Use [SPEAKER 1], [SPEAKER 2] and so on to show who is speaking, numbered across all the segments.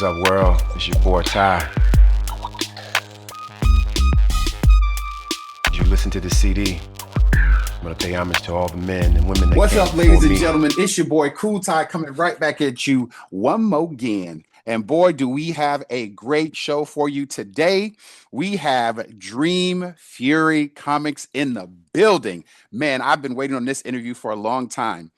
[SPEAKER 1] What's up, world? It's your boy Ty. As you listen to the CD, I'm gonna pay homage to all the men and women that
[SPEAKER 2] What's
[SPEAKER 1] came
[SPEAKER 2] up,
[SPEAKER 1] before
[SPEAKER 2] ladies and
[SPEAKER 1] me.
[SPEAKER 2] gentlemen? It's your boy Cool Ty coming right back at you one more again. And boy, do we have a great show for you today. We have Dream Fury Comics in the building. Man, I've been waiting on this interview for a long time.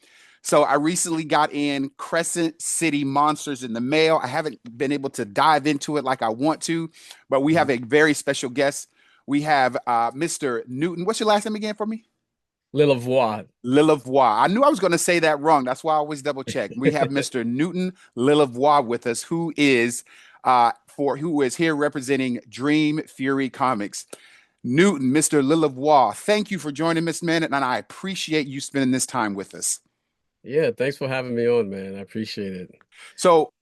[SPEAKER 2] So I recently got in Crescent City Monsters in the mail. I haven't been able to dive into it like I want to, but we have a very special guest. We have Mr. Newton. What's your last name again for me?
[SPEAKER 3] Lilaviois.
[SPEAKER 2] Lilaviois. I knew I was going to say that wrong. That's why I always double check. We have Mr. Newton Lilaviois with us, who is here representing Dream Fury Comics. Newton, Mr. Lilaviois, thank you for joining us, man, and I appreciate you spending this time with us.
[SPEAKER 3] Yeah, thanks for having me on, man. I appreciate it.
[SPEAKER 2] So,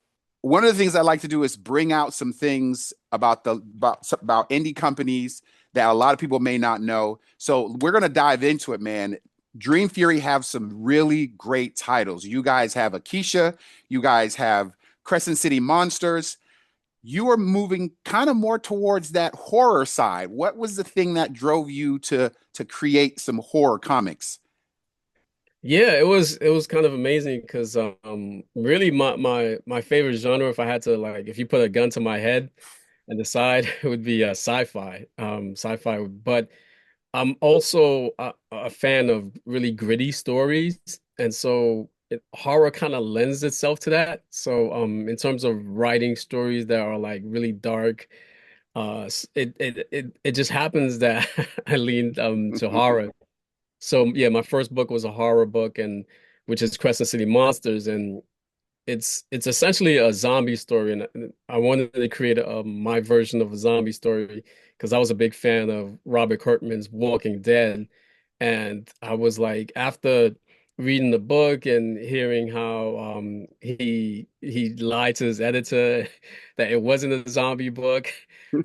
[SPEAKER 2] one of the things I like to do is bring out some things about indie companies that a lot of people may not know. So we're going to dive into it, man. Dream Fury have some really great titles. You guys have Akeisha, you guys have Crescent City Monsters. You are moving kind of more towards that horror side. What was the thing that drove you to create some horror comics?
[SPEAKER 3] Yeah, it was kind of amazing because really my favorite genre, if I had to, like, if you put a gun to my head and decide, it would be sci-fi. Sci-fi, but I'm also a fan of really gritty stories, and so horror kind of lends itself to that. So in terms of writing stories that are like really dark, it just happens that I leaned to horror. So yeah, my first book was a horror book, and which is Crescent City Monsters, and it's essentially a zombie story, and I wanted to create my version of a zombie story because I was a big fan of Robert Kirkman's Walking Dead, and I was like, after reading the book and hearing how he lied to his editor that it wasn't a zombie book,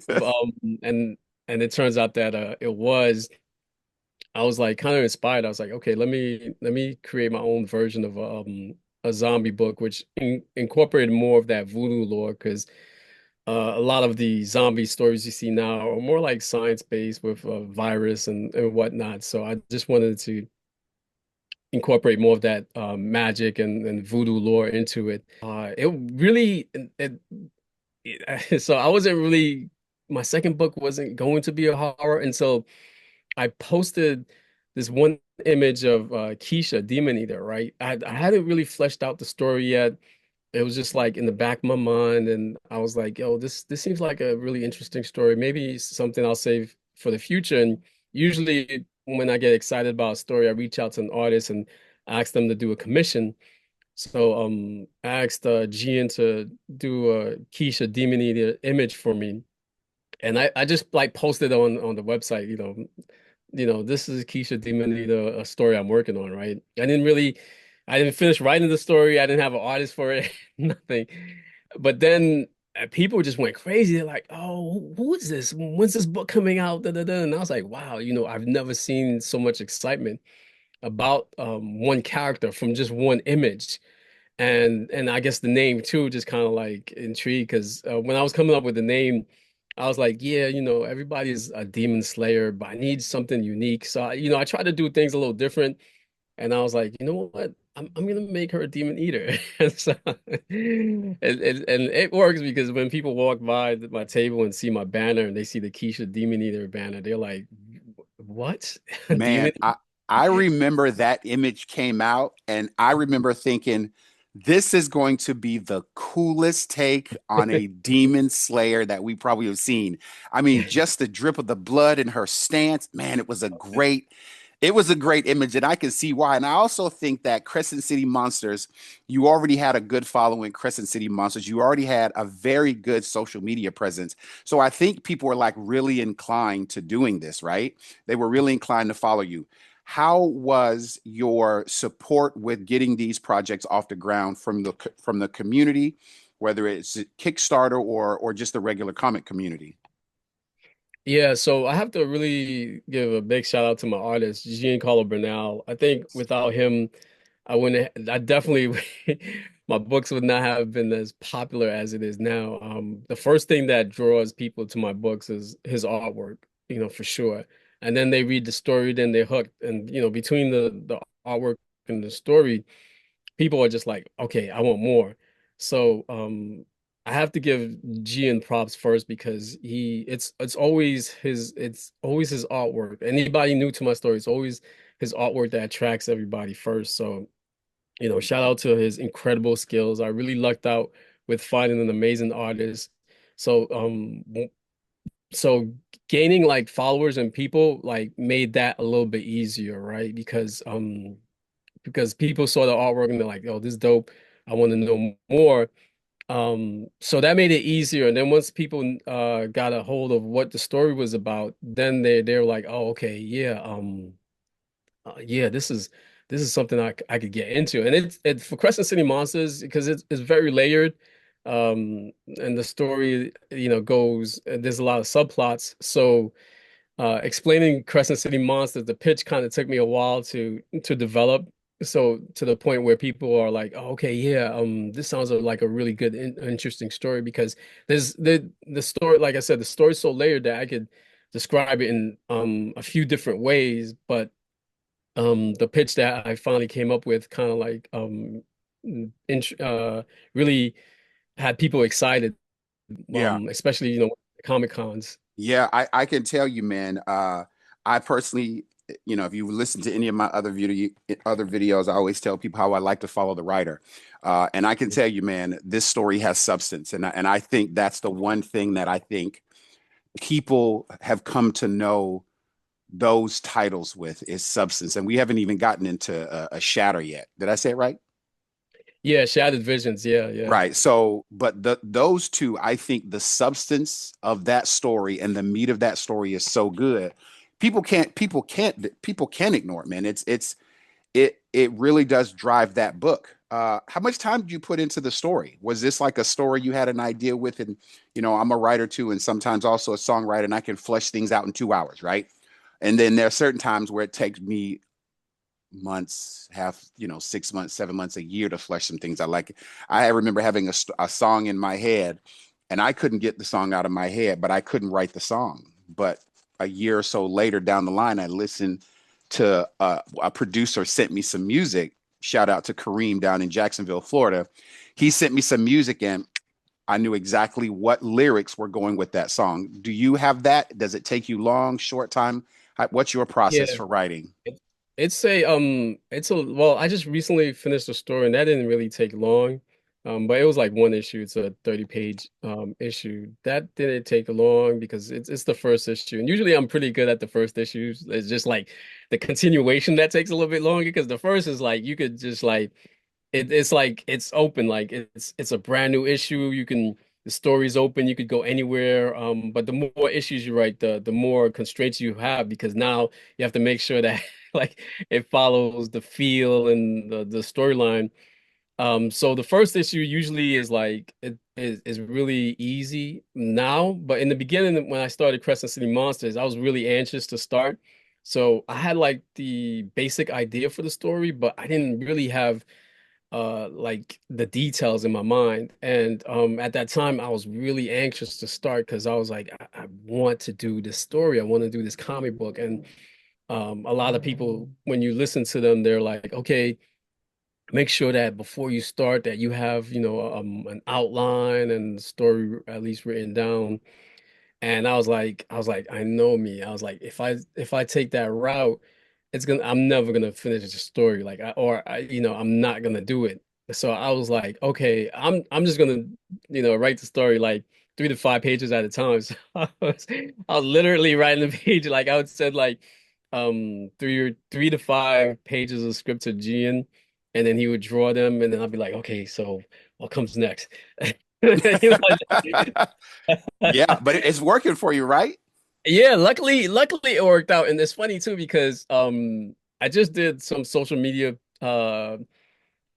[SPEAKER 3] um, and and it turns out that it was. I was like kind of inspired. I was like, okay, let me create my own version of a zombie book, which incorporated more of that voodoo lore, because a lot of the zombie stories you see now are more like science-based with a virus and whatnot. So I just wanted to incorporate more of that magic and voodoo lore into it. It really so I wasn't really my second book wasn't going to be a horror, and so I posted this one image of Keisha, Demon Eater, right? I hadn't really fleshed out the story yet. It was just like in the back of my mind, and I was like, "Yo, this seems like a really interesting story. Maybe something I'll save for the future." And usually, when I get excited about a story, I reach out to an artist and ask them to do a commission. So, I asked Gian to do a Keisha Demon Eater image for me, and I just like posted on the website, this is Keisha Demony, a story I'm working on, right? I didn't finish writing the story. I didn't have an artist for it, nothing. But then people just went crazy. They're like, "Oh, who is this? When's this book coming out?" Da, da, da. And I was like, "Wow, I've never seen so much excitement about one character from just one image." And I guess the name too just kind of like intrigued because when I was coming up with the name, I was like, yeah, everybody's a demon slayer, but I need something unique. So I try to do things a little different, and I was like, you know what? I'm gonna make her a demon eater. And so and it works because when people walk by my table and see my banner and they see the Keisha Demon Eater banner, they're like, what?
[SPEAKER 2] Man,
[SPEAKER 3] Demon
[SPEAKER 2] I remember that image came out, and I remember thinking, this is going to be the coolest take on a demon slayer that we probably have seen. I mean, just the drip of the blood in her stance, man, it was a great image, and I can see why. And I also think that Crescent City Monsters, you already had a good following, Crescent City Monsters. You already had a very good social media presence. So I think people were like really inclined to doing this, right? They were really inclined to follow you. How was your support with getting these projects off the ground from the community, whether it's Kickstarter or just the regular comic community?
[SPEAKER 3] Yeah, so I have to really give a big shout out to my artist, Giancarlo Bernal. I think without him, I definitely my books would not have been as popular as it is now. The first thing that draws people to my books is his artwork, for sure. And then they read the story, then they're hooked. And between the artwork and the story, people are just like, okay, I want more. So I have to give Gian props first because it's always his artwork. Anybody new to my story, it's always his artwork that attracts everybody first. So, shout out to his incredible skills. I really lucked out with finding an amazing artist. So so gaining like followers and people like made that a little bit easier, right? Because people saw the artwork and they're like, oh, this is dope. I want to know more. So that made it easier. And then once people got a hold of what the story was about, then they're like, oh, okay, yeah, yeah, this is something I could get into. And it's for Crescent City Monsters because it's very layered. And the story, goes, there's a lot of subplots. So explaining Crescent City Monsters, the pitch kind of took me a while to develop. So to the point where people are like, oh, okay, yeah, this sounds like a really good, interesting story because there's the story, like I said, the story's so layered that I could describe it in a few different ways. But the pitch that I finally came up with kind of like int really had people excited,
[SPEAKER 2] Yeah.
[SPEAKER 3] especially Comic Cons.
[SPEAKER 2] Yeah, I can tell you, man. I personally, if you listen to any of my other videos, I always tell people how I like to follow the writer. And I can tell you, man, this story has substance, and I think that's the one thing that I think people have come to know those titles with is substance. And we haven't even gotten into a Shatter yet. Did I say it right?
[SPEAKER 3] Yeah, Shattered Visions. Yeah, yeah.
[SPEAKER 2] Right. So, but those two, I think the substance of that story and the meat of that story is so good. People can't ignore it, man. It really does drive that book. How much time did you put into the story? Was this like a story you had an idea with? And I'm a writer too, and sometimes also a songwriter, and I can flesh things out in 2 hours, right? And then there are certain times where it takes me months, 6 months, 7 months, a year to flesh some things. I remember having a song in my head, and I couldn't get the song out of my head, but I couldn't write the song. But a year or so later down the line, I listened to a producer sent me some music. Shout out to Kareem down in Jacksonville, Florida. He sent me some music, and I knew exactly what lyrics were going with that song. Do you have that? Does it take you long, short time? What's your process
[SPEAKER 3] Yeah.
[SPEAKER 2] for writing?
[SPEAKER 3] It- well, I just recently finished a story and that didn't really take long. But it was like one issue. It's a 30-page issue. That didn't take long because it's the first issue. And usually I'm pretty good at the first issues. It's just like the continuation that takes a little bit longer because the first is like you could just like it's like it's open, like it's a brand new issue. The story's open, you could go anywhere. But the more issues you write, the more constraints you have because now you have to make sure that like it follows the feel and the storyline. So the first issue usually is like it is really easy now, but in the beginning when I started Crescent City Monsters, I was really anxious to start. So I had like the basic idea for the story, but I didn't really have like the details in my mind. And at that time I was really anxious to start because I was like, I want to do this story. I want to do this comic book. And a lot of people, when you listen to them, they're like, okay, make sure that before you start that you have, an outline and the story at least written down. And I was like, I know me. I was like, if I take that route, I'm never gonna finish the story. Like I'm not gonna do it. So I was like, okay, I'm just gonna, write the story like 3 to 5 pages at a time. So I was literally writing the page like I would said like 3 to 5 pages of script to Gian, and then he would draw them, and then I'd be like, okay, so what comes next? You
[SPEAKER 2] Yeah, but it's working for you, right?
[SPEAKER 3] Yeah, luckily it worked out. And it's funny too because I just did some social media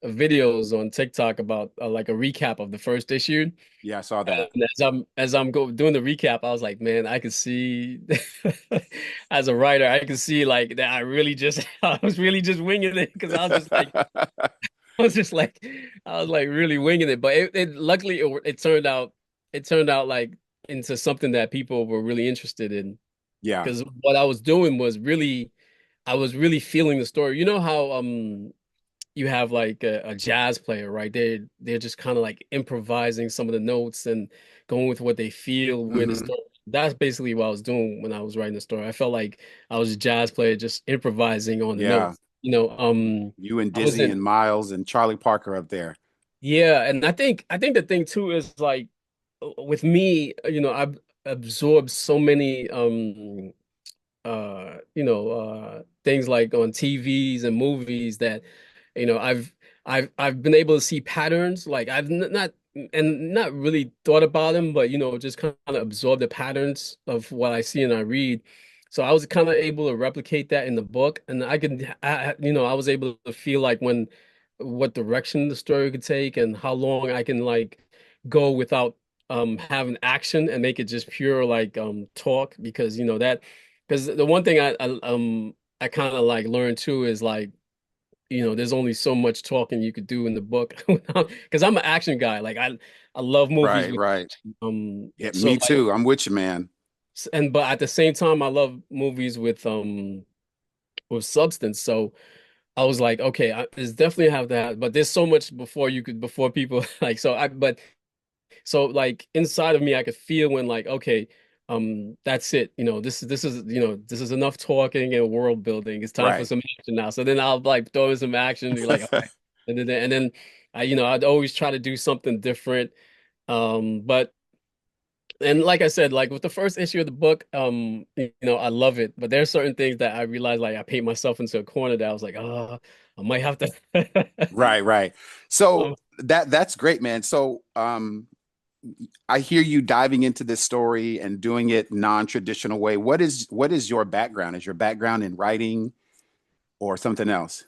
[SPEAKER 3] videos on TikTok about like a recap of the first issue.
[SPEAKER 2] Yeah, I saw that.
[SPEAKER 3] And as I'm doing the recap, I was like, man, I could see as a writer, I could see like that I was really just winging it because I was just like was just like, I was like really winging it, but it luckily it turned out like into something that people were really interested in
[SPEAKER 2] Yeah.
[SPEAKER 3] because what I was doing was really, I was really feeling the story. You know how you have like a jazz player, right? They're just kind of like improvising some of the notes and going with what they feel with the
[SPEAKER 2] Hmm.
[SPEAKER 3] story. That's basically what I was doing when I was writing the story. I felt like I was a jazz player just improvising on the
[SPEAKER 2] Yeah.
[SPEAKER 3] notes. You know,
[SPEAKER 2] You and
[SPEAKER 3] I was
[SPEAKER 2] Dizzy and
[SPEAKER 3] in
[SPEAKER 2] Miles and Charlie Parker up there.
[SPEAKER 3] yeah, and I think the thing too is like with me, I've absorbed so many things like on TVs and movies that I've been able to see patterns like not really thought about them, but just kind of absorb the patterns of what I see and I read. So I was kind of able to replicate that in the book, and I was able to feel like when what direction the story could take and how long I can like go without having action and make it just pure like talk because because the one thing I kind of like learned too is like there's only so much talking you could do in the book because I'm an action guy. Like I love movies
[SPEAKER 2] Right,
[SPEAKER 3] with
[SPEAKER 2] right. Yeah,
[SPEAKER 3] so
[SPEAKER 2] me
[SPEAKER 3] like
[SPEAKER 2] too. I'm with you, man.
[SPEAKER 3] and but at the same time I love movies with substance. So I was like, okay, there's definitely have that, but there's so much before people like so like inside of me, I could feel when like, okay, that's it. This is enough talking and world building. It's time for
[SPEAKER 2] Right.
[SPEAKER 3] some action now. So then I'll like throw in some action and be like, all right. And then I'd always try to do something different. But and like I said, like with the first issue of the book, I love it. But there's certain things that I realized like I paint myself into a corner that I was like, oh, I might have to
[SPEAKER 2] Right, right. So
[SPEAKER 3] um,
[SPEAKER 2] that's great, man. So I hear you diving into this story and doing it non-traditional way. What is your background? Is your background in writing or something else?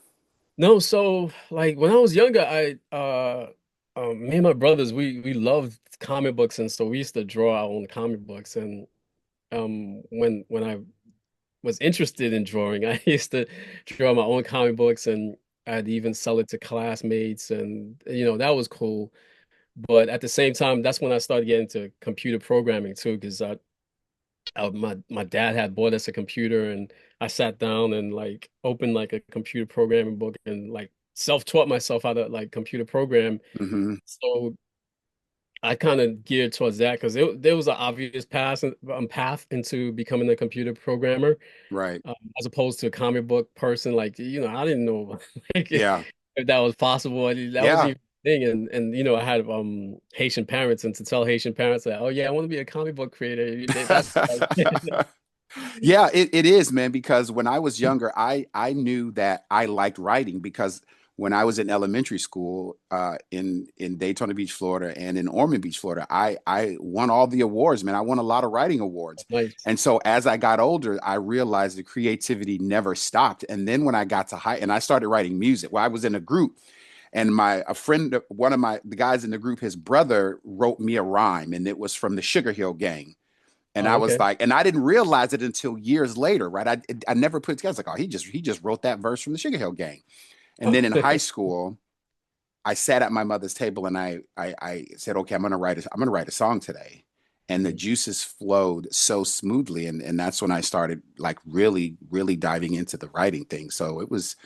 [SPEAKER 3] No, so like when I was younger, me and my brothers, we loved comic books, and so we used to draw our own comic books. And when I was interested in drawing, I used to draw my own comic books, and I'd even sell it to classmates, and that was cool. But at the same time, that's when I started getting into computer programming too, because my dad had bought us a computer and I sat down and like opened like a computer programming book and like self-taught myself how to like computer program.
[SPEAKER 2] Hmm.
[SPEAKER 3] So I kind of geared towards that because there was an obvious path into becoming a computer programmer,
[SPEAKER 2] Right.
[SPEAKER 3] as opposed to a comic book person. Like, I didn't know like
[SPEAKER 2] Yeah.
[SPEAKER 3] if that was possible. That was
[SPEAKER 2] Yeah.
[SPEAKER 3] even a thing. And I had Haitian parents, and to tell Haitian parents that, oh yeah, I want to be a comic book creator. That's
[SPEAKER 2] Yeah, it is, man, because when I was younger, I knew that I liked writing because when I was in elementary school in Daytona Beach, Florida, and in Ormond Beach, Florida, I won all the awards, man. I won a lot of writing awards.
[SPEAKER 3] nice.
[SPEAKER 2] And so as I got older, I realized the creativity never stopped. And then when I got to high and I started writing music, well, I was in a group and a friend, one of the guys in the group, his brother wrote me a rhyme, and it was from the Sugar Hill Gang. And
[SPEAKER 3] Oh,
[SPEAKER 2] I was
[SPEAKER 3] okay.
[SPEAKER 2] like, and I didn't realize it until years later, right? I never put it together. I was like, oh, he just wrote that verse from the Sugar Hill Gang. And then in high school, I sat at my mother's table and I said, okay, I'm gonna write a song today. And the juices flowed so smoothly. And that's when I started like really, really diving into the writing thing. So it was,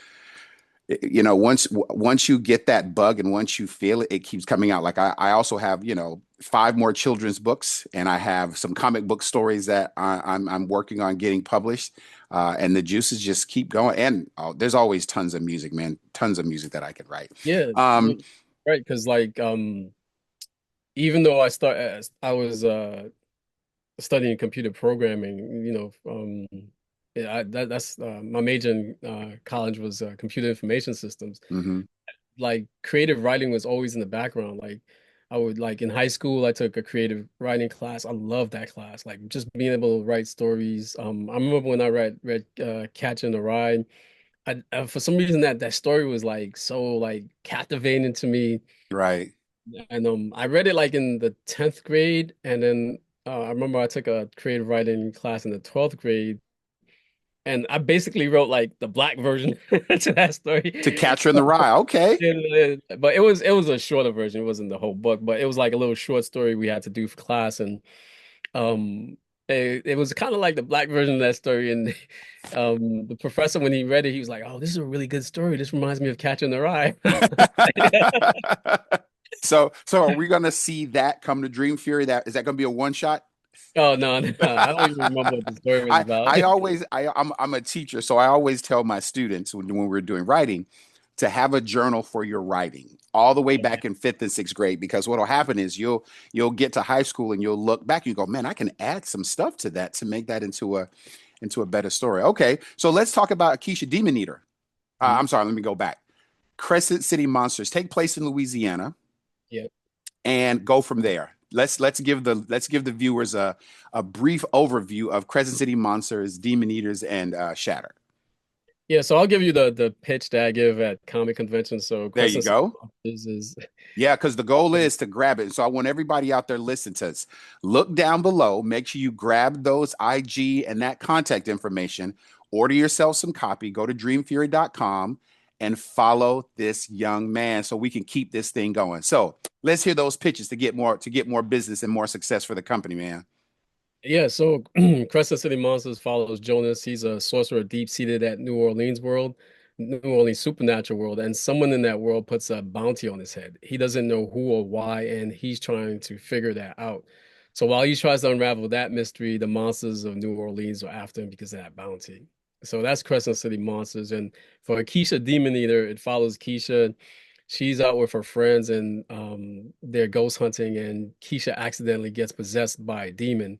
[SPEAKER 2] once you get that bug and once you feel it, it keeps coming out. Like I also have, five more children's books, and I have some comic book stories that I'm working on getting published. And the juices just keep going. And there's always tons of music, man, tons of music that I could write.
[SPEAKER 3] Yeah,
[SPEAKER 2] Um,
[SPEAKER 3] right. Because like even though I was studying computer programming, yeah, that's my major in college was computer information systems.
[SPEAKER 2] mhm.
[SPEAKER 3] Like creative writing was always in the background. Like I would like in high school, I took a creative writing class. I loved that class. Like just being able to write stories. I remember when I read Catcher in the Rye. For some reason that story was like so like captivating to me.
[SPEAKER 2] Right.
[SPEAKER 3] And I read it like in the 10th grade, and then I remember I took a creative writing class in the 12th grade, and I basically wrote like the black version to that
[SPEAKER 2] To
[SPEAKER 3] story.
[SPEAKER 2] Catcher in the Rye. Okay.
[SPEAKER 3] But it was a shorter version. It wasn't the whole book, but it was like a little short story we had to do for class, and um, it was kind of like the black version of that story. And the professor, when he read it, he was like, "Oh, this is a really good story. This reminds me of Catcher in the Rye."
[SPEAKER 2] So are we gonna see that come to Dream Fury? That is that gonna be a one shot?
[SPEAKER 3] Oh no, no, I don't even remember what the story was about.
[SPEAKER 2] I'm a teacher, so I always tell my students when we're doing writing to have a journal for your writing all the way back in fifth and sixth grade, because what'll happen is you'll get to high school and you'll look back and you go, man, I can add some stuff to that to make that into a better story. Okay, so let's talk about Keisha Demon Eater. I'm sorry, let me go back. Crescent City Monsters take place in Louisiana
[SPEAKER 3] Yeah.
[SPEAKER 2] and go from there. Let's give the viewers a brief overview of Crescent City Monsters, Demon Eaters, and Shatter.
[SPEAKER 3] Yeah, so I'll give you the pitch that I give at comic conventions. So
[SPEAKER 2] There you
[SPEAKER 3] Crescent City
[SPEAKER 2] go.
[SPEAKER 3] Monsters is
[SPEAKER 2] Yeah, because the goal is to grab it. So I want everybody out there listening to us. Look down below. Make sure you grab those IG and that contact information. Order yourself some copy. Go to dreamfury.com and follow this young man so we can keep this thing going. So let's hear those pitches to get more business and more success for the company, man.
[SPEAKER 3] yeah, so Crescent City Monsters follows Jonas. He's a sorcerer deep-seated at New Orleans supernatural world, and someone in that world puts a bounty on his head. He doesn't know who or why, and he's trying to figure that out. So while he tries to unravel that mystery, the monsters of New Orleans are after him because of that bounty. So that's Crescent City Monsters. And for Keisha Demon Eater, it follows Keisha. She's out with her friends and they're ghost hunting, and Keisha accidentally gets possessed by a demon.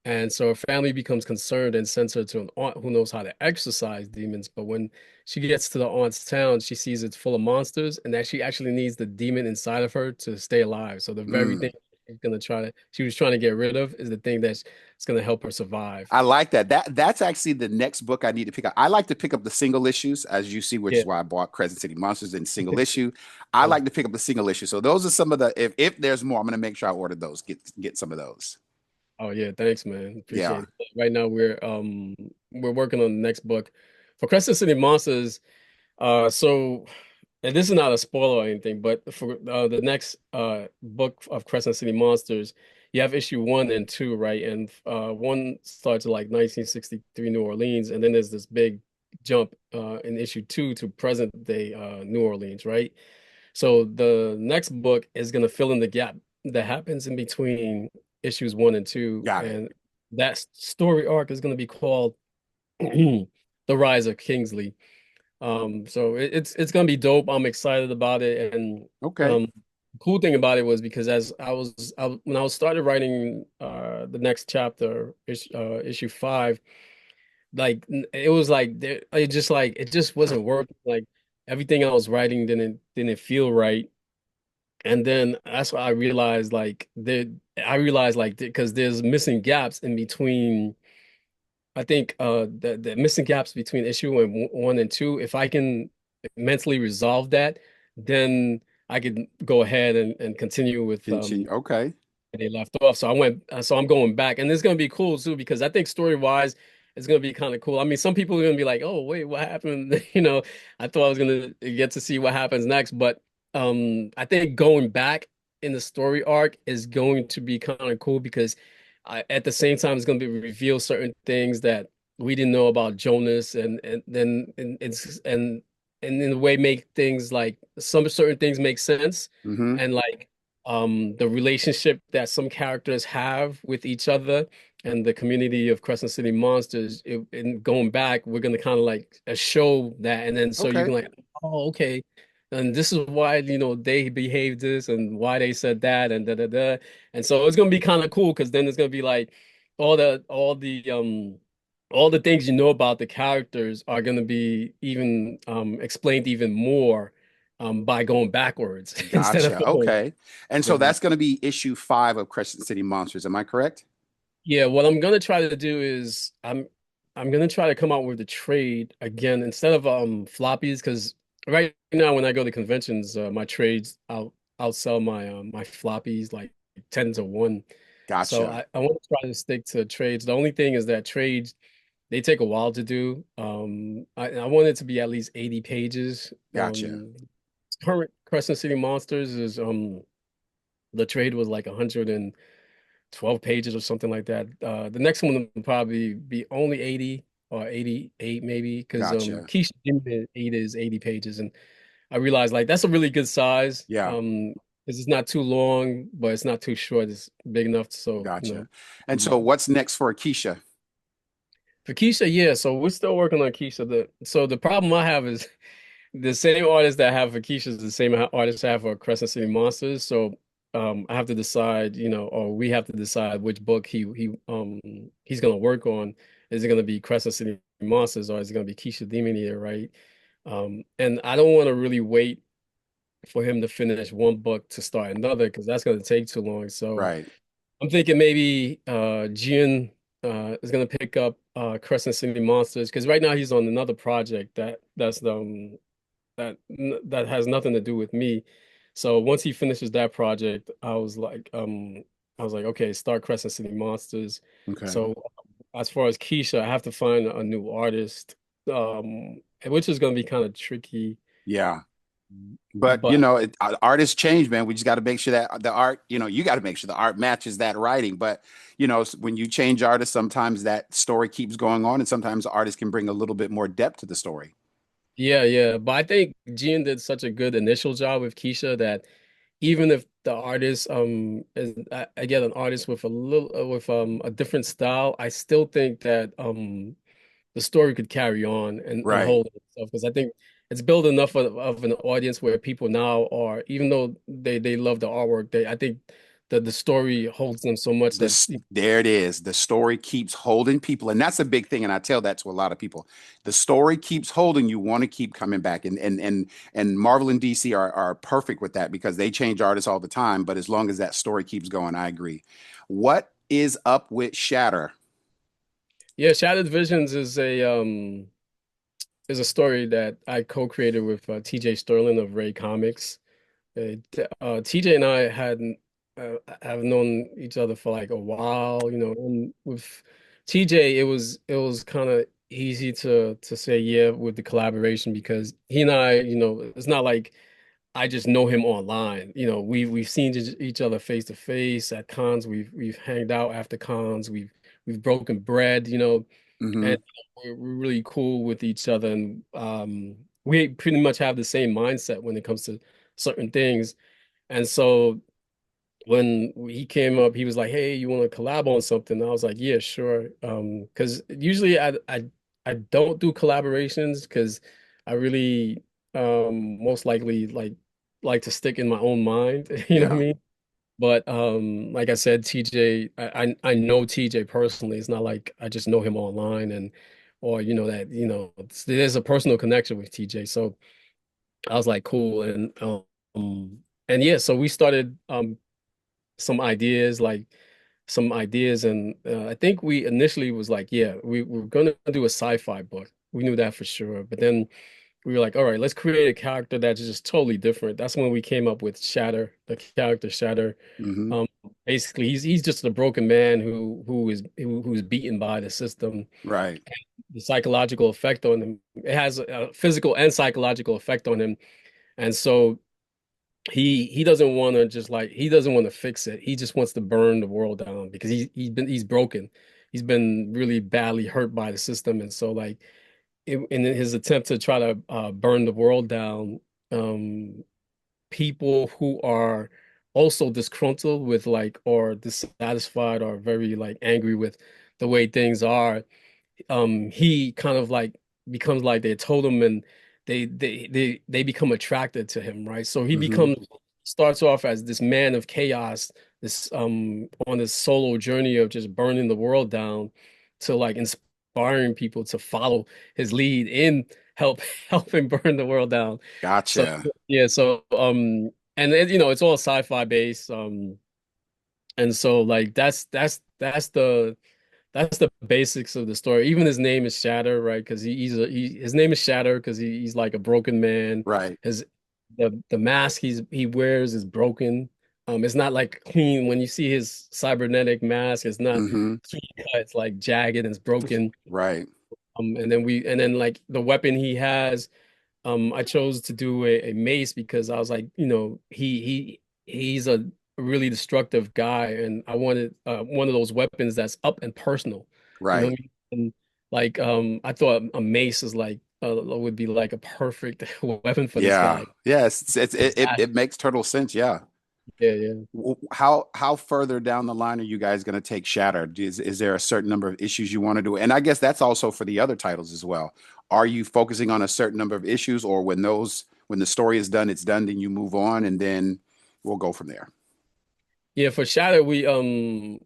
[SPEAKER 3] And so her family becomes concerned and sends her to an aunt who knows how to exorcise demons. But when she gets to the aunt's town, she sees it's full of monsters and that she actually needs the demon inside of her to stay alive. So the very
[SPEAKER 2] Mm.
[SPEAKER 3] thing she was trying to get rid of is the thing that's gonna help her survive.
[SPEAKER 2] I like that. That's actually the next book I need to pick up. I like to pick up the single issues, as you see, which
[SPEAKER 3] Yeah.
[SPEAKER 2] is why I bought Crescent City Monsters in single issue. I like to pick up the single issue. So those are some of the if there's more, I'm gonna make sure I order those. Get some of those.
[SPEAKER 3] Oh yeah, thanks, man.
[SPEAKER 2] Yeah.
[SPEAKER 3] Appreciate it. Right now we're working on the next book for Crescent City Monsters. So, and this is not a spoiler or anything, but for the next book of Crescent City Monsters, you have issue 1 and 2, right? And one starts at like 1963 New Orleans, and then there's this big jump in issue 2 to present day New Orleans, right? So the next book is going to fill in the gap that happens in between issues 1 and 2,
[SPEAKER 2] Got it.
[SPEAKER 3] and that story arc is going to be called The Rise of Kingsley. So it's gonna be dope. I'm excited about it, and
[SPEAKER 2] Okay.
[SPEAKER 3] cool thing about it was because when I was started writing the next chapter, issue 5, like it was like it just wasn't working. Like everything I was writing didn't feel right, and then that's why I realized like because there's missing gaps in between. I think the missing gaps between issue 1 and 2, if I can mentally resolve that, then I can go ahead and continue with
[SPEAKER 2] Continue. Okay.
[SPEAKER 3] where they left off. So I'm going back, and it's gonna be cool too because I think story wise, it's gonna be kind of cool. I mean, some people are gonna be like, "Oh, wait, what happened?" I thought I was gonna get to see what happens next, but I think going back in the story arc is going to be kind of cool because at the same time, it's going to be reveal certain things that we didn't know about Jonas, and then and in a way make things like some certain things make sense,
[SPEAKER 2] Mm-hmm.
[SPEAKER 3] and like the relationship that some characters have with each other and the community of Crescent City Monsters. And going back, we're going to kind of like show that, and then so you
[SPEAKER 2] Okay.
[SPEAKER 3] can like, oh, okay. And this is why, they behaved this and why they said that and da da da. And so it's gonna be kind of cool because then it's gonna be like all the things about the characters are gonna be even explained even more by going backwards instead of
[SPEAKER 2] Gotcha.
[SPEAKER 3] forward.
[SPEAKER 2] Okay. And so
[SPEAKER 3] Yeah.
[SPEAKER 2] that's going to be issue 5 of Crescent City Monsters. Am I correct?
[SPEAKER 3] Yeah, what I'm gonna try to do is I'm gonna try to come out with a trade again instead of floppies because right now when I go to conventions, my trades outsell my floppies like 10 to 1. So
[SPEAKER 2] Gotcha.
[SPEAKER 3] I want to try to stick to trades. The only thing is that trades they take a while to do. I want it to be at least 80 pages.
[SPEAKER 2] Gotcha.
[SPEAKER 3] Current Crescent City Monsters is the trade was like 112 pages or something like that. The next one will probably be only 80 or 88 maybe because
[SPEAKER 2] Gotcha.
[SPEAKER 3] Keisha Demon 8 is 80 pages, and I realized like that's a really good size.
[SPEAKER 2] Yeah.
[SPEAKER 3] 'Cause it's not too long, but it's not too short. It's big enough, so
[SPEAKER 2] Gotcha. And so what's next for Keisha?
[SPEAKER 3] For Keisha, yeah. So we're still working on Keisha. The problem I have is the same artist that I have for Keisha is the same artist I have for Crescent City Monsters. So I have to decide, or we have to decide which book he's gonna work on. Is it gonna be Crescent City Monsters or is it gonna be Keisha Demon Eater, right? And I don't want to really wait for him to finish one book to start another because that's gonna take too long. So
[SPEAKER 2] Right.
[SPEAKER 3] I'm thinking maybe Jian is gonna pick up Crescent City Monsters because right now he's on another project that has nothing to do with me. So once he finishes that project, I was like, okay, start Crescent City Monsters.
[SPEAKER 2] Okay.
[SPEAKER 3] So as far as Keisha, I have to find a new artist, which is gonna be kind of tricky.
[SPEAKER 2] Yeah. But
[SPEAKER 3] But
[SPEAKER 2] artists change, man. We just got to make sure that the art, you got to make sure the art matches that writing. But when you change artists, sometimes that story keeps going on, and sometimes the artist can bring a little bit more depth to the story.
[SPEAKER 3] yeah. But I think Jian did such a good initial job with Keisha that even if the artist is I get an artist with a little with a different style, I still think that the story could carry on and
[SPEAKER 2] Right.
[SPEAKER 3] hold itself because I think it's built enough of an audience where people now are, even though they love the artwork, I think that the story holds them so much that
[SPEAKER 2] There it is. The story keeps holding people, and that's a big thing. And I tell that to a lot of people. The story keeps holding you, want to keep coming back. And Marvel and DC are perfect with that because they change artists all the time. But as long as that story keeps going, I agree. What is up with Shatter?
[SPEAKER 3] yeah, Shattered Visions is a story that I co-created with TJ Sterling of Ray Comics. TJ and I hadn't have known each other for like a while, and with TJ it was kind of easy to say yeah with the collaboration because he and I, it's not like I just know him online. We've seen each other face to face at cons. We've hanged out after cons. We've broken bread,
[SPEAKER 2] Hmm.
[SPEAKER 3] and we're really cool with each other, and we pretty much have the same mindset when it comes to certain things. And so when he came up, he was like, "Hey, you want to collab on something?" I was like, "Yeah, sure." Because usually I don't do collaborations because I really most likely like to stick in my own mind. You know what I
[SPEAKER 2] Yeah.
[SPEAKER 3] mean? But like I said, TJ, I know TJ personally. It's not like I just know him online and or that there's a personal connection with TJ. So I was like, cool, and yeah, so we started some ideas like some ideas, and I think we initially was like, yeah, we were gonna do a sci-fi book. We knew that for sure, but then we were like, all right, let's create a character that's just totally different. That's when we came up with Shatter, the character Shatter.
[SPEAKER 2] Hmm.
[SPEAKER 3] Um, Basically, he's just a broken man who's beaten by the system.
[SPEAKER 2] Right.
[SPEAKER 3] The psychological effect on him, it has a physical and psychological effect on him, and so he doesn't want to just like he doesn't want to fix it. He just wants to burn the world down because he's broken. He's been really badly hurt by the system, and so like in his attempt to try to burn the world down, um, people who are also disgruntled with like or dissatisfied or very like angry with the way things are, he kind of like becomes like they told him and they become attracted to him, right? So he
[SPEAKER 2] Hmm.
[SPEAKER 3] becomes starts off as this man of chaos, this on this solo journey of just burning the world down to like inspiring people to follow his lead in help helping burn the world down. So
[SPEAKER 2] Gotcha.
[SPEAKER 3] yeah, so and it's all sci-fi based, and so like that's the basics of the story. Even his name is Shatter, right? Because his name is Shatter because he's like a broken man.
[SPEAKER 2] Right.
[SPEAKER 3] His the mask he wears is broken. It's not like clean. When you see his cybernetic mask, it's not
[SPEAKER 2] Hmm.
[SPEAKER 3] clean cut. It's like jagged and it's broken.
[SPEAKER 2] Right.
[SPEAKER 3] And then like the weapon he has, I chose to do a mace because I was like, he's a really destructive guy, and I wanted one of those weapons that's up and personal. You know what
[SPEAKER 2] Right.
[SPEAKER 3] I mean? And like I thought a mace is like would be like a perfect weapon for this
[SPEAKER 2] Yeah.
[SPEAKER 3] guy.
[SPEAKER 2] Yes. It
[SPEAKER 3] Exactly.
[SPEAKER 2] makes total sense. Yeah.
[SPEAKER 3] Yeah, yeah.
[SPEAKER 2] How further down the line are you guys going to take Shattered? Is there a certain number of issues you want to do? And I guess that's also for the other titles as well. Are you focusing on a certain number of issues, or when the story is done, it's done, then you move on, and then we'll go from there?
[SPEAKER 3] Yeah, for Shadow, we don't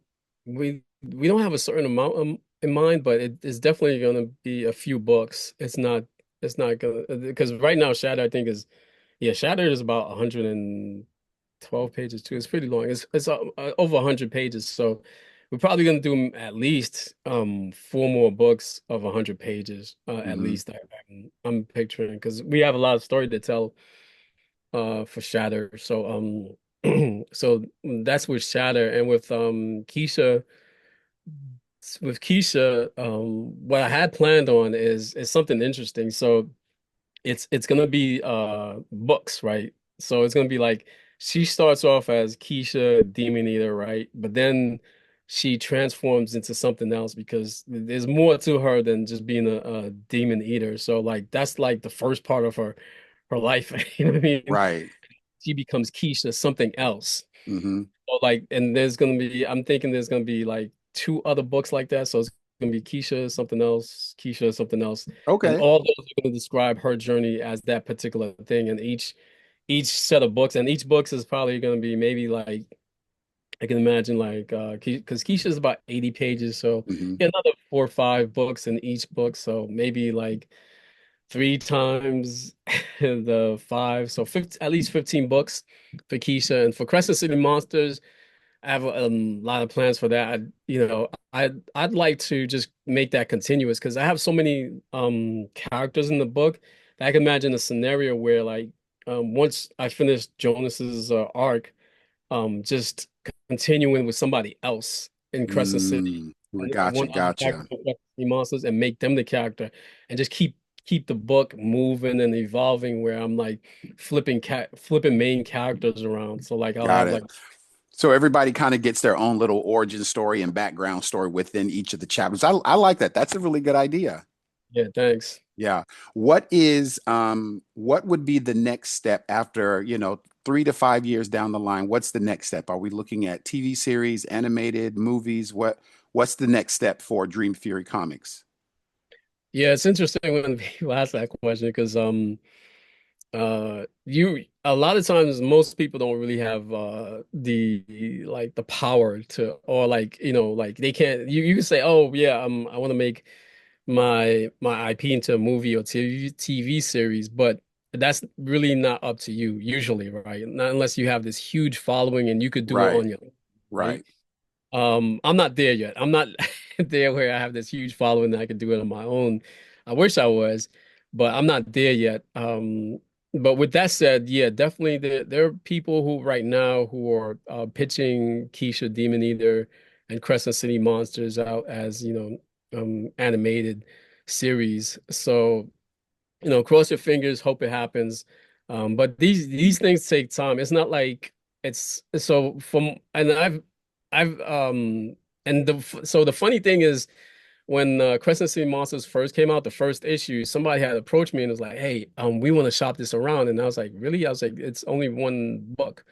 [SPEAKER 3] have a certain amount in mind, but it is definitely gonna be a few books. It's not gonna because right now Shadow I think is yeah, Shadow is about 112 pages too. It's pretty long. It's over 100 pages, so we're probably gonna do at least four more books of 100 pages at
[SPEAKER 2] Hmm.
[SPEAKER 3] least. I'm picturing because we have a lot of story to tell for Shatter. So so that's with Shatter and with Keisha what I had planned on is something interesting. So it's gonna be books, right? So it's gonna be like she starts off as Keisha Demon Eater, right? But then she transforms into something else because there's more to her than just being a demon eater. So like that's like the first part of her life. You know what I mean?
[SPEAKER 2] Right.
[SPEAKER 3] She becomes Keisha something else.
[SPEAKER 2] Hmm.
[SPEAKER 3] So like, and I'm thinking there's gonna be like two other books like that. So it's gonna be Keisha something else, and
[SPEAKER 2] Okay.
[SPEAKER 3] all those are gonna describe her journey as that particular thing. And each set of books, and each books is probably gonna be maybe like I can imagine like because Keisha is about 80 pages, so
[SPEAKER 2] Hmm.
[SPEAKER 3] yeah, another 4 or 5 books in each book. So maybe like three times the five, so 50, at least 15 books for Keisha. And for Crescent City Monsters, I have a lot of plans for that. I'd like to just make that continuous because I have so many characters in the book that I can imagine a scenario where like once I finish Jonas's arc, just continuing with somebody else in Crescent City,
[SPEAKER 2] Mm,
[SPEAKER 3] one
[SPEAKER 2] gotcha.
[SPEAKER 3] other character
[SPEAKER 2] Gotcha.
[SPEAKER 3] from Crescent City Monsters, and make them the character, and just keep the book moving and evolving. Where I'm like flipping main characters around. So like I'll
[SPEAKER 2] Got
[SPEAKER 3] have
[SPEAKER 2] it.
[SPEAKER 3] like
[SPEAKER 2] So everybody kind of gets their own little origin story and background story within each of the chapters. I like that. That's a really good idea.
[SPEAKER 3] yeah, thanks.
[SPEAKER 2] Yeah. What would be the next step after, 3 to 5 years down the line? What's the next step? Are we looking at TV series, animated, movies? What's the next step for Dream Fury Comics?
[SPEAKER 3] Yeah, it's interesting when people ask that question because you a lot of times most people don't really have the like the power to or like like they can't you can say oh yeah I want to make my IP into a movie or TV series, but that's really not up to you usually, right? Not unless you have this huge following and you could do it
[SPEAKER 2] Right,
[SPEAKER 3] on your own, right?
[SPEAKER 2] right.
[SPEAKER 3] I'm not there yet. I'm not there where I have this huge following that I could do it on my own. I wish I was, but I'm not there yet. But with that said, yeah, definitely there are people who right now who are pitching Keisha Demon Eater and Crescent City Monsters out as, animated series. So, cross your fingers, hope it happens. But these things take time. It's not like it's so from and I've and the funny thing is when Crescent City Monsters first came out, the first issue, somebody had approached me and was like, "Hey, we want to shop this around." And I was like, "Really?" I was like, "It's only one book."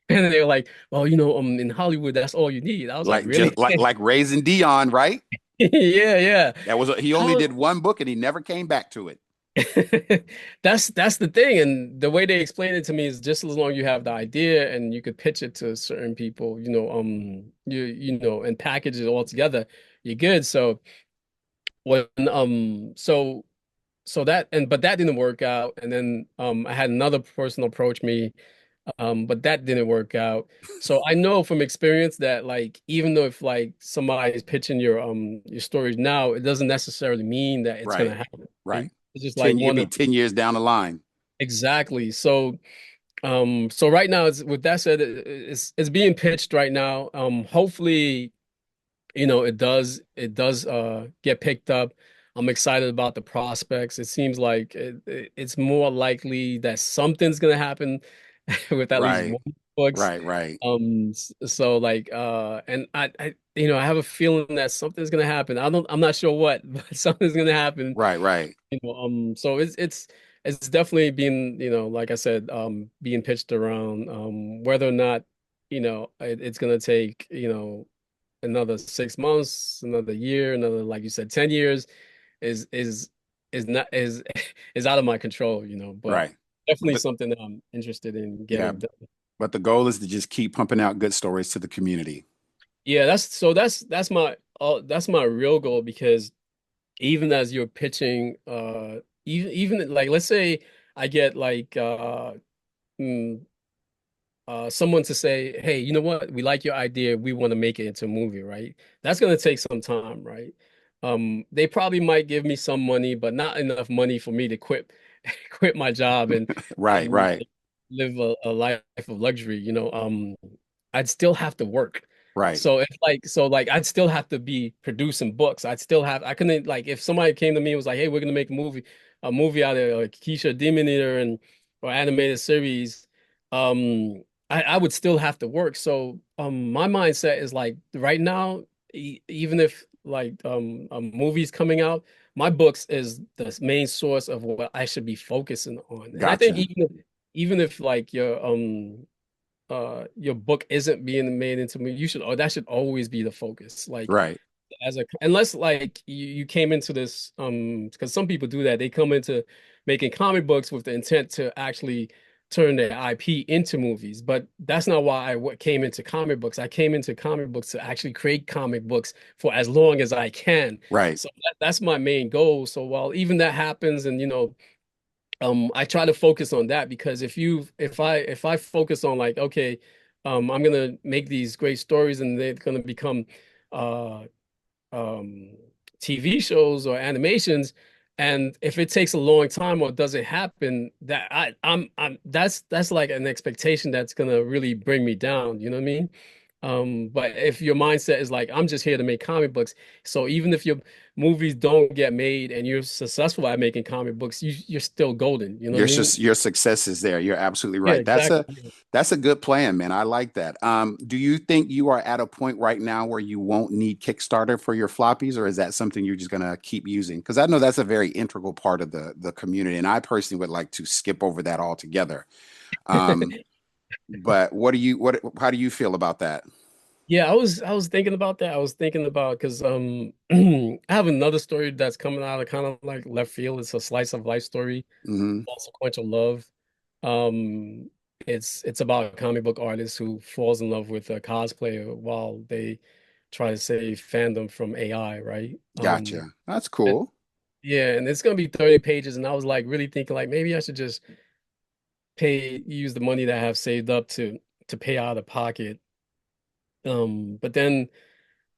[SPEAKER 3] And they were like, "Well, in Hollywood, that's all you need." I was like,
[SPEAKER 2] Like just
[SPEAKER 3] "Really?"
[SPEAKER 2] like Raising Dion, right?
[SPEAKER 3] Yeah, yeah.
[SPEAKER 2] He
[SPEAKER 3] I
[SPEAKER 2] only
[SPEAKER 3] was
[SPEAKER 2] did one book and he never came back to it.
[SPEAKER 3] That's the thing, and the way they explain it to me is just as long you have the idea and you could pitch it to certain people, and package it all together, you're good. So when so that and but that didn't work out, and then I had another person approach me, but that didn't work out. So I know from experience that like even though if like somebody is pitching your stories now, it doesn't necessarily mean that it's gonna
[SPEAKER 2] Right,
[SPEAKER 3] happen,
[SPEAKER 2] right.
[SPEAKER 3] right? It's just like
[SPEAKER 2] 10, you'd
[SPEAKER 3] one
[SPEAKER 2] be
[SPEAKER 3] of
[SPEAKER 2] 10 years down the line.
[SPEAKER 3] exactly. So right now, with that said, it's being pitched right now. Hopefully, it does get picked up. I'm excited about the prospects. It seems like it's more likely that something's gonna happen with at least
[SPEAKER 2] Right.
[SPEAKER 3] one books.
[SPEAKER 2] Right. Right.
[SPEAKER 3] So like and I have a feeling that something's gonna happen. I'm not sure what, but something's gonna happen.
[SPEAKER 2] Right. Right.
[SPEAKER 3] So it's definitely being, like I said, being pitched around, whether or not, it's gonna take, another 6 months, another year, another, like you said, 10 years is is is not is is out of my control, but
[SPEAKER 2] Right.
[SPEAKER 3] definitely
[SPEAKER 2] But
[SPEAKER 3] something that I'm interested in
[SPEAKER 2] yeah,
[SPEAKER 3] getting done.
[SPEAKER 2] but the goal is to just keep pumping out good stories to the community.
[SPEAKER 3] Yeah, that's my real goal because even as you're pitching, even like let's say I get like mm, someone to say, hey, you know what? We like your idea. We want to make it into a movie, right? That's going to take some time, right? They probably might give me some money, but not enough money for me to quit quit my job
[SPEAKER 2] Right.
[SPEAKER 3] and
[SPEAKER 2] Right.
[SPEAKER 3] live a life of luxury, I'd still have to work.
[SPEAKER 2] Right.
[SPEAKER 3] So I'd still have to be producing books. I couldn't like if somebody came to me and was like, hey, we're gonna make a movie out of Keisha Demon Eater and or animated series. I would still have to work. So my mindset is like right now, even if like a movie's coming out, my books is the main source of what I should be focusing on. And I think
[SPEAKER 2] Gotcha.
[SPEAKER 3] even if like your book isn't being made into movie, that should always be the focus. Like
[SPEAKER 2] Right.
[SPEAKER 3] unless like you came into this because some people do that. They come into making comic books with the intent to actually turn their IP into movies. But that's not why came into comic books. I came into comic books to actually create comic books for as long as I can.
[SPEAKER 2] Right.
[SPEAKER 3] So that's my main goal. So while even that happens and I try to focus on that because if I focus on like, okay, I'm gonna make these great stories and they're gonna become uh um TV shows or animations, and if it takes a long time or doesn't happen, that I'm that's like an expectation that's gonna really bring me down, you know what I mean? But if your mindset is like, I'm just here to make comic books, so even if your movies don't get made and you're successful at making comic books, you're still golden, you know what I mean?
[SPEAKER 2] Your success is there. You're absolutely
[SPEAKER 3] Yeah,
[SPEAKER 2] right.
[SPEAKER 3] exactly.
[SPEAKER 2] That's a good plan, man. I like that. Do you think you are at a point right now where you won't need Kickstarter for your floppies, or is that something you're just gonna keep using? Because I know that's a very integral part of the community, and I personally would like to skip over that altogether. Um, but what how do you feel about that?
[SPEAKER 3] Yeah, I was thinking about that. I was thinking about because I have another story that's coming out of kind of like left field. It's a slice of life story,
[SPEAKER 2] Hmm.
[SPEAKER 3] Consequential Love. Um, it's about a comic book artist who falls in love with a cosplayer while they try to save fandom from AI, right?
[SPEAKER 2] Gotcha. That's
[SPEAKER 3] And-
[SPEAKER 2] cool.
[SPEAKER 3] yeah, and it's gonna be 30 pages, and I was like really thinking like maybe I should just use the money that I have saved up to pay out of pocket. But then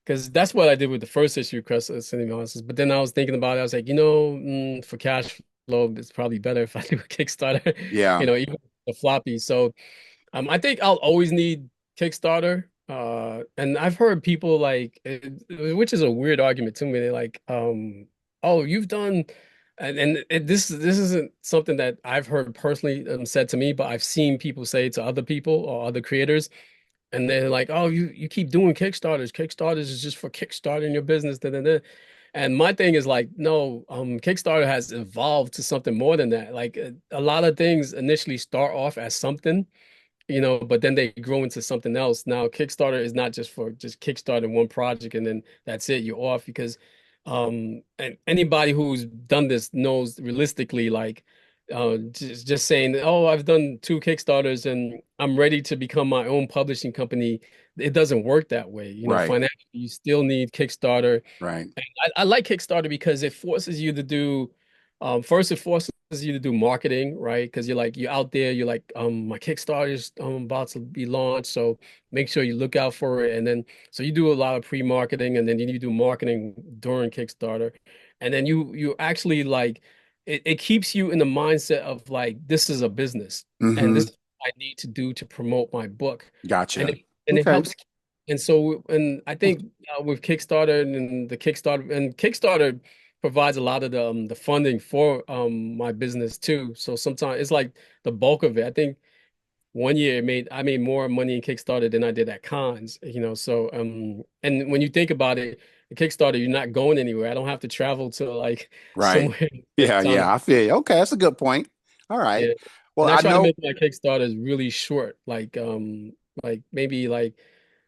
[SPEAKER 3] because that's what I did with the first issue, Crest Cinema Monsters. But then I was thinking about it. I was like, for cash flow, it's probably better if I do a Kickstarter,
[SPEAKER 2] Yeah.
[SPEAKER 3] even the floppy. So I think I'll always need Kickstarter. And I've heard people like, which is a weird argument to me. They're like, oh, you've done, this isn't something that I've heard personally said to me, but I've seen people say to other people or other creators and they're like, "Oh, you keep doing Kickstarters. Kickstarters is just for kickstarting your business." Da, da, da. And my thing is like, no, Kickstarter has evolved to something more than that. Like a lot of things initially start off as something, but then they grow into something else. Now, Kickstarter is not just for just kickstarting one project and then that's it, you're off because and anybody who's done this knows realistically like just saying, "Oh, I've done two Kickstarters and I'm ready to become my own publishing company." It doesn't work that way.
[SPEAKER 2] Right.
[SPEAKER 3] Financially, you still need Kickstarter.
[SPEAKER 2] Right.
[SPEAKER 3] I like Kickstarter because it forces you to do, first it forces you to do marketing, right? Because you're out there, you're like, my Kickstarter is about to be launched, so make sure you look out for it. And then so you do a lot of pre-marketing, and then you do marketing during Kickstarter, and then you actually like it keeps you in the mindset of like this is a business, and this
[SPEAKER 2] Hmm.
[SPEAKER 3] is what I need to do to promote my book, and
[SPEAKER 2] Gotcha.
[SPEAKER 3] it
[SPEAKER 2] Okay.
[SPEAKER 3] helps. And so, and I think with Kickstarter and the Kickstarter provides a lot of the funding for my business too. So sometimes it's like the bulk of it. I think one year I made more money in Kickstarter than I did at cons, you know. So and when you think about it, the Kickstarter, you're not going anywhere. I don't have to travel to like
[SPEAKER 2] Right.
[SPEAKER 3] somewhere in
[SPEAKER 2] Yeah,
[SPEAKER 3] town.
[SPEAKER 2] yeah, I feel you. Okay, that's a good point. All right.
[SPEAKER 3] Yeah.
[SPEAKER 2] Well,
[SPEAKER 3] And I
[SPEAKER 2] I
[SPEAKER 3] try to
[SPEAKER 2] know.
[SPEAKER 3] make my Kickstarters really short, like maybe like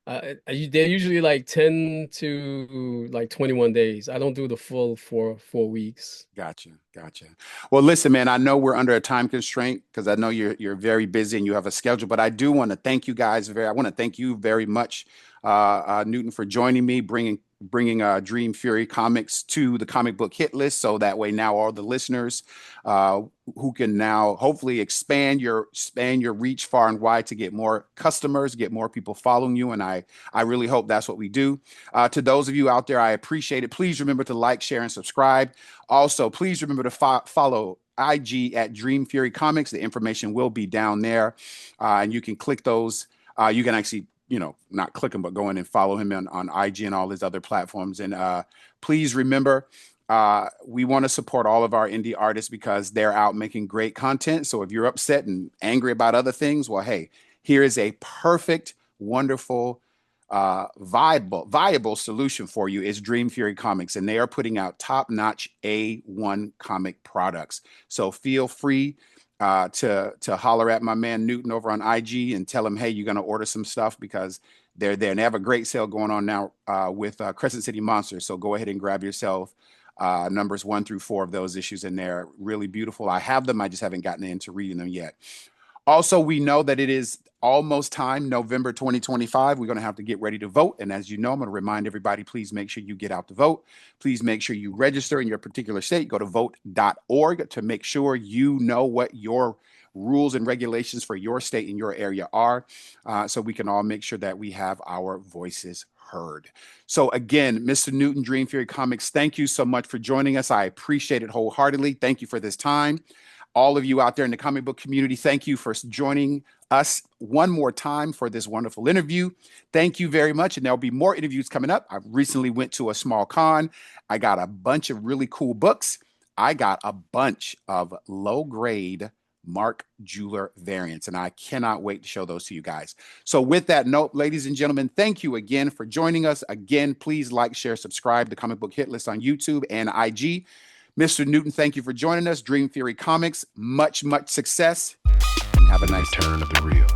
[SPEAKER 3] they're usually like 10 to like 21 days. I don't do the full 4 weeks.
[SPEAKER 2] Gotcha, gotcha. Well, listen, man, I know we're under a time constraint because I know you're very busy and you have a schedule, but I do want to thank you guys I want to thank you very much, Newton, for joining me, bringing Dream Fury Comics to the comic book hit list, so that way now all the listeners uh, who can now hopefully expand your reach far and wide to get more customers, get more people following you, and I really hope that's what we do. To those of you out there, I appreciate it. Please remember to like, share, and subscribe. Also, please remember to follow IG at Dream Fury Comics. The information will be down there, and you can click those. You can actually, not click them, but go in and follow him on IG and all his other platforms. And please remember, we want to support all of our indie artists because they're out making great content. So if you're upset and angry about other things, well, hey, here is a perfect, wonderful, viable solution for you is Dream Fury Comics, and they are putting out top-notch A1 comic products. So feel free to holler at my man Newton over on IG and tell him, hey, you're going to order some stuff because they're there. And they have a great sale going on now with Crescent City Monsters. So go ahead and grab yourself numbers 1 through 4 of those issues, and they're really beautiful. I have them. I just haven't gotten into reading them yet. Also, we know that it is almost time, November 2025. We're going to have to get ready to vote. And as you know, I'm going to remind everybody, please make sure you get out to vote. Please make sure you register in your particular state. Go to vote.org to make sure you know what your rules and regulations for your state and your area are, so we can all make sure that we have our voices heard. So again, Mr. Newton, Dream Fury Comics, thank you so much for joining us. I appreciate it wholeheartedly. Thank you for this time. All of you out there in the comic book community, thank you for joining us one more time for this wonderful interview. Thank you very much. And there'll be more interviews coming up. I recently went to a small con. I got a bunch of really cool books. I got a bunch of low-grade Mark Jeweler variants, and I cannot wait to show those to you guys. So with that note, ladies and gentlemen, thank you again for joining us. Again, please like, share, subscribe to Comic Book Hit List on YouTube and IG. Mr. Newton, thank you for joining us. Dream Fury Comics, much success, and have a nice
[SPEAKER 1] Turn of the real.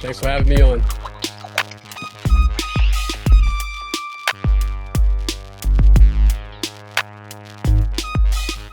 [SPEAKER 3] Thanks for having me on.